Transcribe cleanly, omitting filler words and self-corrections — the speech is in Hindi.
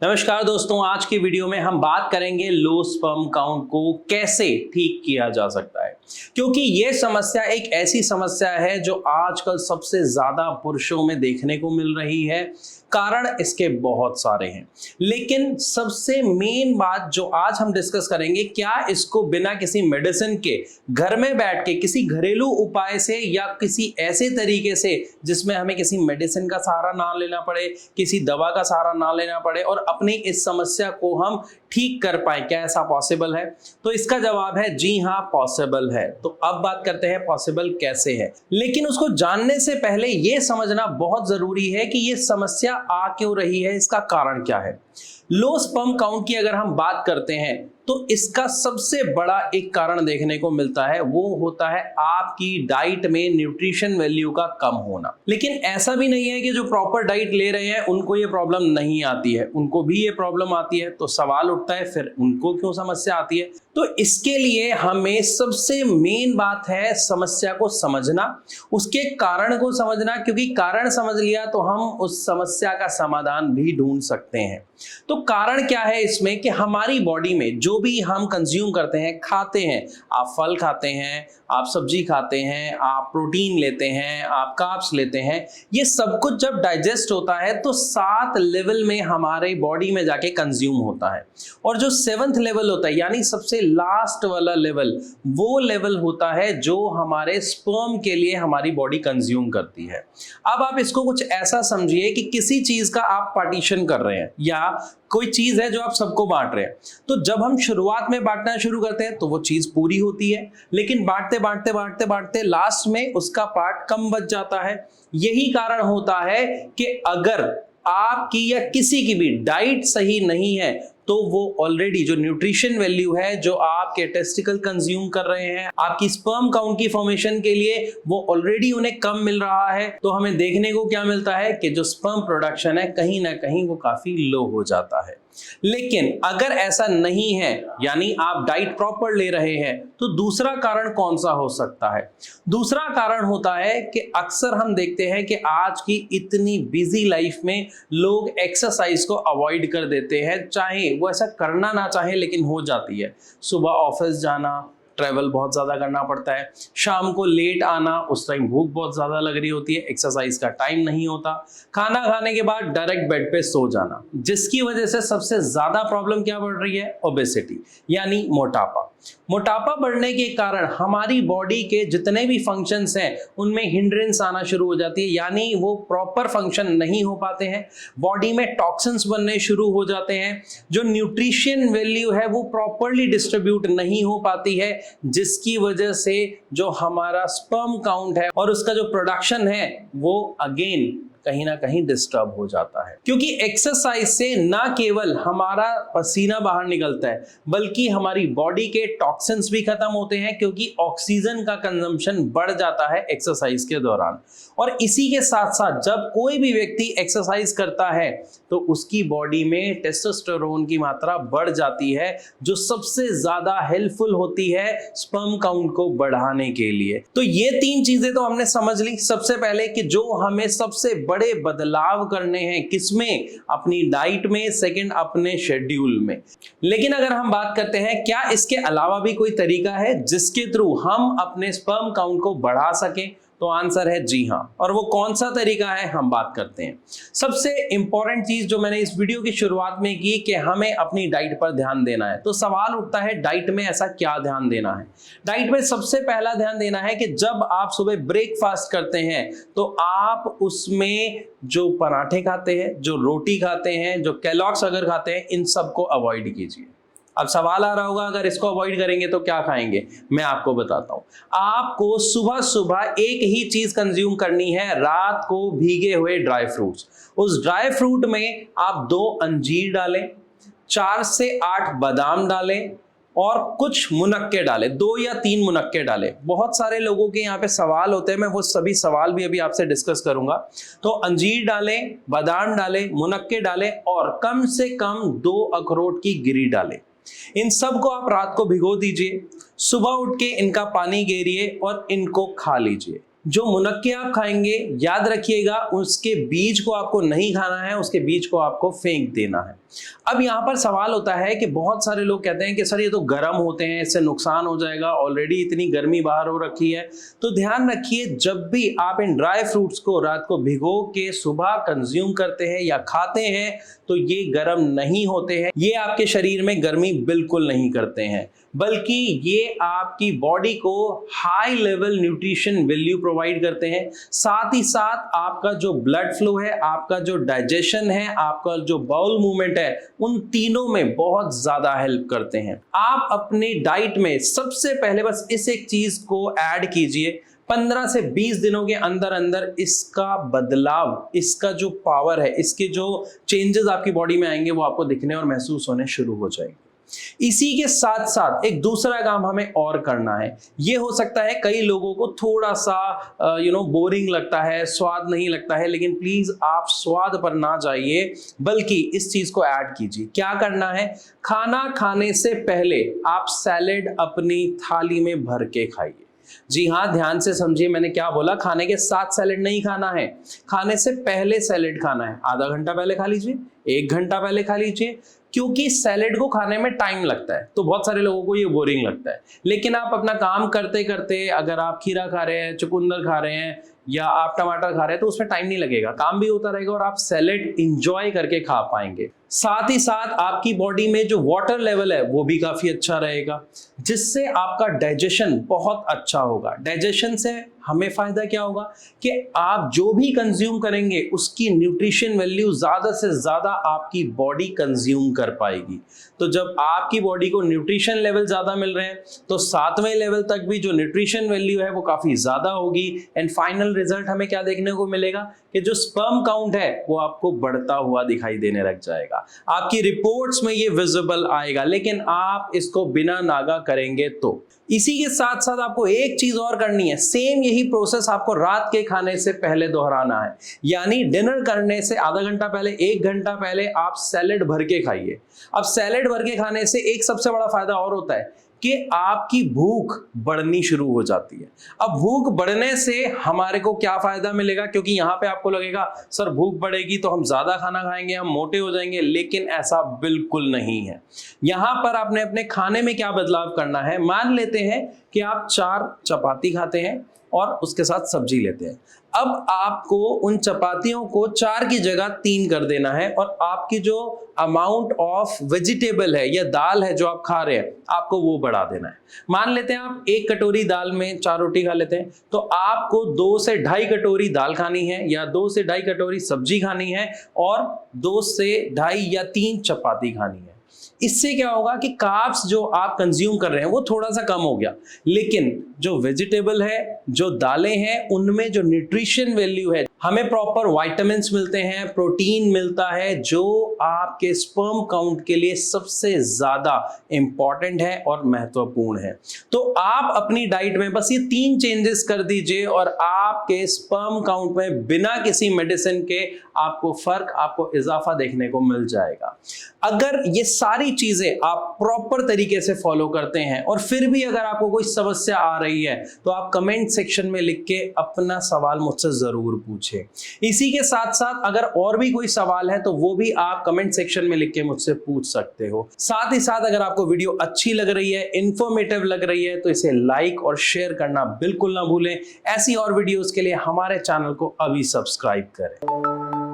नमस्कार दोस्तों, आज की वीडियो में हम बात करेंगे लो स्पर्म काउंट को कैसे ठीक किया जा सकता है, क्योंकि ये समस्या एक ऐसी समस्या है जो आजकल सबसे ज्यादा पुरुषों में देखने को मिल रही है। कारण इसके बहुत सारे हैं, लेकिन सबसे मेन बात जो आज हम डिस्कस करेंगे, क्या इसको बिना किसी मेडिसिन के घर में बैठ के किसी घरेलू उपाय से या किसी ऐसे तरीके से जिसमें हमें किसी मेडिसिन का सहारा ना लेना पड़े, किसी दवा का सहारा ना लेना पड़े और अपनी इस समस्या को हम ठीक कर पाए, क्या ऐसा पॉसिबल है? तो इसका जवाब है जी हाँ, पॉसिबल है। तो अब बात करते हैं पॉसिबल कैसे है, लेकिन उसको जानने से पहले यह समझना बहुत जरूरी है कि यह समस्या आ क्यों रही है, इसका कारण क्या है। लो स्पर्म काउंट की अगर हम बात करते हैं तो इसका सबसे बड़ा एक कारण देखने को मिलता है, वो होता है आपकी डाइट में न्यूट्रिशन वैल्यू का कम होना। लेकिन ऐसा भी नहीं है कि जो प्रॉपर डाइट ले रहे हैं उनको ये प्रॉब्लम नहीं आती है, उनको भी ये प्रॉब्लम आती है। तो सवाल उठता है फिर उनको क्यों समस्या आती है? तो इसके लिए हमें सबसे मेन बात है समस्या को समझना, उसके कारण को समझना, क्योंकि कारण समझ लिया तो हम उस समस्या का समाधान भी ढूंढ सकते हैं। तो कारण क्या है इसमें कि हमारी बॉडी में जो भी हम कंज्यूम करते हैं, खाते हैं, आप फल खाते हैं, आप सब्जी खाते हैं, आप प्रोटीन लेते हैं, आप कार्ब्स लेते हैं, ये सब कुछ जब डाइजेस्ट होता है तो 7 लेवल में हमारे बॉडी में जाके कंज्यूम होता है। और जो 7th लेवल होता है, यानी सबसे लास्ट वाला लेवल, वो लेवल होता है जो हमारे स्पर्म के लिए हमारी बॉडी कंज्यूम करती है। अब आप इसको कुछ ऐसा समझिए कि किसी चीज का आप पार्टीशन कर रहे हैं या कोई चीज है जो आप सबको बांट रहे हैं। तो जब हम शुरुआत में बांटना शुरू करते हैं तो वो चीज पूरी होती है, लेकिन बांटते बांटते बांटते बांटते लास्ट में उसका पार्ट कम बच जाता है। यही कारण होता है कि अगर आपकी या किसी की भी डाइट सही नहीं है तो वो ऑलरेडी जो न्यूट्रिशन वैल्यू है जो आपके टेस्टिकल कंज्यूम कर रहे हैं आपकी स्पर्म काउंट की फॉर्मेशन के लिए, वो ऑलरेडी उन्हें कम मिल रहा है। तो हमें देखने को क्या मिलता है कि जो स्पर्म प्रोडक्शन है कहीं ना कहीं वो काफी लो हो जाता है। लेकिन अगर ऐसा नहीं है, यानी आप डाइट प्रॉपर ले रहे हैं, तो दूसरा कारण कौन सा हो सकता है? दूसरा कारण होता है कि अक्सर हम देखते हैं कि आज की इतनी बिजी लाइफ में लोग एक्सरसाइज को अवॉइड कर देते हैं, चाहे वो ऐसा करना ना चाहे लेकिन हो जाती है। सुबह ऑफिस जाना, ट्रैवल बहुत ज़्यादा करना पड़ता है, शाम को लेट आना, उस टाइम भूख बहुत ज़्यादा लग रही होती है, एक्सरसाइज का टाइम नहीं होता, खाना खाने के बाद डायरेक्ट बेड पे सो जाना, जिसकी वजह से सबसे ज़्यादा प्रॉब्लम क्या बढ़ रही है? ओबेसिटी, यानी मोटापा। मोटापा बढ़ने के कारण हमारी बॉडी के जितने भी फंक्शंस हैं उनमें हिंड्रेंस आना शुरू हो जाती है, यानी वो प्रॉपर फंक्शन नहीं हो पाते हैं, बॉडी में टॉक्सिन्स बनने शुरू हो जाते हैं, जो न्यूट्रिशन वैल्यू है वो प्रॉपरली डिस्ट्रीब्यूट नहीं हो पाती है, जिसकी वजह से जो हमारा स्पर्म काउंट है और उसका जो प्रोडक्शन है वो अगेन कहीं ना कहीं डिस्टर्ब हो जाता है। क्योंकि एक्सरसाइज से ना केवल हमारा पसीना बाहर निकलता है बल्कि हमारी बॉडी के टॉक्सिन्स भी खत्म होते हैं, क्योंकि ऑक्सीजन का कंजम्पशन बढ़ जाता है एक्सरसाइज के दौरान। और इसी के साथ साथ जब कोई भी व्यक्ति एक्सरसाइज करता है तो उसकी बॉडी में टेस्टोस्टेरोन की मात्रा बढ़ जाती है, जो सबसे ज्यादा हेल्पफुल होती है स्पर्म काउंट को बढ़ाने के लिए। तो ये 3 चीजें तो हमने समझ ली। सबसे पहले कि जो हमें सबसे बड़े बदलाव करने हैं किसमें? अपनी डाइट में, सेकंड अपने शेड्यूल में। लेकिन अगर हम बात करते हैं क्या इसके अलावा भी कोई तरीका है जिसके थ्रू हम अपने स्पर्म काउंट को बढ़ा सकें, तो आंसर है जी हाँ। और वो कौन सा तरीका है, हम बात करते हैं। सबसे इंपॉर्टेंट चीज जो मैंने इस वीडियो की शुरुआत में की कि हमें अपनी डाइट पर ध्यान देना है। तो सवाल उठता है डाइट में ऐसा क्या ध्यान देना है? डाइट में सबसे पहला ध्यान देना है कि जब आप सुबह ब्रेकफास्ट करते हैं तो आप उसमें जो पराठे खाते हैं, जो रोटी खाते हैं, जो कैलॉग्स अगर खाते हैं, इन सबको अवॉइड कीजिए। अब सवाल आ रहा होगा अगर इसको अवॉइड करेंगे तो क्या खाएंगे? मैं आपको बताता हूं। आपको सुबह सुबह एक ही चीज कंज्यूम करनी है, रात को भीगे हुए ड्राई फ्रूट्स। उस ड्राई फ्रूट में आप 2 अंजीर डालें, 4 से 8 बादाम डालें और कुछ मुनक्के डालें, 2 या 3 मुनक्के डालें। बहुत सारे लोगों के यहाँ पे सवाल होते हैं, मैं वो सभी सवाल भी अभी आपसे डिस्कस करूंगा। तो अंजीर डालें, बादाम डालें, मुनक्के डालें और कम से कम 2 अखरोट की गिरी डालें। इन सब को आप रात को भिगो दीजिए, सुबह उठ के इनका पानी गेरिए और इनको खा लीजिए। जो मुनक्के आप खाएंगे, याद रखिएगा उसके बीज को आपको नहीं खाना है, उसके बीज को आपको फेंक देना है। अब यहाँ पर सवाल होता है कि बहुत सारे लोग कहते हैं कि सर ये तो गर्म होते हैं, इससे नुकसान हो जाएगा, ऑलरेडी इतनी गर्मी बाहर हो रखी है। तो ध्यान रखिए, जब भी आप इन ड्राई फ्रूट्स को रात को भिगो के सुबह कंज्यूम करते हैं या खाते हैं तो ये गर्म नहीं होते हैं, ये आपके शरीर में गर्मी बिल्कुल नहीं करते हैं, बल्कि ये आपकी बॉडी को high level nutrition value provide करते हैं। साथ ही साथ आपका जो ब्लड फ्लो है, आपका जो डाइजेशन है, आपका जो बाउल मूवमेंट है, उन तीनों में बहुत ज्यादा हेल्प करते हैं। आप अपनी डाइट में सबसे पहले बस इस एक चीज को ऐड कीजिए, 15 से 20 दिनों के अंदर अंदर इसका बदलाव, इसका जो पावर है, इसके जो चेंजेस आपकी बॉडी में आएंगे वो आपको दिखने और महसूस होने शुरू हो जाएंगे। इसी के साथ साथ एक दूसरा काम हमें और करना है। ये हो सकता है कई लोगों को थोड़ा सा बोरिंग लगता है, स्वाद नहीं लगता है, लेकिन प्लीज आप स्वाद पर ना जाइए, बल्कि इस चीज को ऐड कीजिए। क्या करना है? खाना खाने से पहले आप सैलेड अपनी थाली में भर के खाइए। जी हाँ, ध्यान से समझिए मैंने क्या बोला। खाने के साथ सैलेड नहीं खाना है, खाने से पहले सैलेड खाना है। आधा घंटा पहले खा लीजिए, 1 घंटा पहले खा लीजिए, क्योंकि सैलेड को खाने में टाइम लगता है, तो बहुत सारे लोगों को ये बोरिंग लगता है। लेकिन आप अपना काम करते करते अगर आप खीरा खा रहे हैं, चुकंदर खा रहे हैं या आप टमाटर खा रहे हैं तो उसमें टाइम नहीं लगेगा, काम भी होता रहेगा और आप सैलेड इंजॉय करके खा पाएंगे। साथ ही साथ आपकी बॉडी में जो वाटर लेवल है वो भी काफी अच्छा रहेगा, जिससे आपका डाइजेशन बहुत अच्छा होगा। डाइजेशन से हमें फायदा क्या होगा कि आप जो भी कंज्यूम करेंगे उसकी न्यूट्रिशन वैल्यू ज्यादा से ज्यादा आपकी बॉडी कंज्यूम कर पाएगी। तो जब आपकी बॉडी को न्यूट्रिशन लेवल ज्यादा मिल रहे हैं तो 7वें लेवल तक भी जो न्यूट्रिशन वैल्यू है वो काफी ज्यादा होगी। एंड फाइनल रिजल्ट हमें क्या देखने को मिलेगा कि जो स्पर्म काउंट है वो आपको बढ़ता हुआ दिखाई देने लग जाएगा, आपकी रिपोर्ट्स में ये विजिबल आएगा। लेकिन आप इसको बिना नागा करेंगे तो। इसी के साथ साथ आपको एक चीज और करनी है, सेम यही प्रोसेस आपको रात के खाने से पहले दोहराना है। यानी डिनर करने से आधा घंटा पहले, 1 घंटा पहले आप सैलेड भर के खाइए। अब सैलेड भर के खाने से एक सबसे बड़ा फायदा और होता है कि आपकी भूख बढ़नी शुरू हो जाती है। अब भूख बढ़ने से हमारे को क्या फायदा मिलेगा? क्योंकि यहाँ पे आपको लगेगा सर भूख बढ़ेगी तो हम ज्यादा खाना खाएंगे, हम मोटे हो जाएंगे, लेकिन ऐसा बिल्कुल नहीं है। यहाँ पर आपने अपने खाने में क्या बदलाव करना है। मान लेते हैं कि आप 4 चपाती खाते हैं और उसके साथ सब्जी लेते हैं। अब आपको उन चपातियों को 4 की जगह 3 कर देना है और आपकी जो अमाउंट ऑफ वेजिटेबल है या दाल है जो आप खा रहे हैं आपको वो बढ़ा देना है। मान लेते हैं आप 1 कटोरी दाल में 4 रोटी खा लेते हैं तो आपको 2 से 2.5 कटोरी दाल खानी है या 2 से 2.5 कटोरी सब्जी खानी है और 2 से 2.5 या 3 चपाती खानी है। इससे क्या होगा कि कार्ब्स जो आप कंज्यूम कर रहे हैं वो थोड़ा सा कम हो गया, लेकिन जो वेजिटेबल है, जो दालें हैं, उनमें जो न्यूट्रिशन वैल्यू है, हमें प्रॉपर विटामिन्स मिलते हैं, प्रोटीन मिलता है, जो आपके स्पर्म काउंट के लिए सबसे ज्यादा इंपॉर्टेंट है और महत्वपूर्ण है। तो आप अपनी डाइट में बस ये 3 चेंजेस कर दीजिए और आपके स्पर्म काउंट में बिना किसी मेडिसिन के आपको फर्क, आपको इजाफा देखने को मिल जाएगा। अगर ये सारी चीजें आप प्रॉपर तरीके से फॉलो करते हैं और फिर भी अगर आपको कोई समस्या आ रही है तो आप कमेंट सेक्शन में लिख के अपना सवाल मुझसे जरूर पूछें। इसी के साथ साथ अगर और भी कोई सवाल है तो वो भी आप कमेंट सेक्शन में लिख के मुझसे पूछ सकते हो। साथ ही साथ अगर आपको वीडियो अच्छी लग रही है, इंफॉर्मेटिव लग रही है तो इसे लाइक और शेयर करना बिल्कुल ना भूलें। ऐसी और वीडियोस के लिए हमारे चैनल को अभी सब्सक्राइब करें।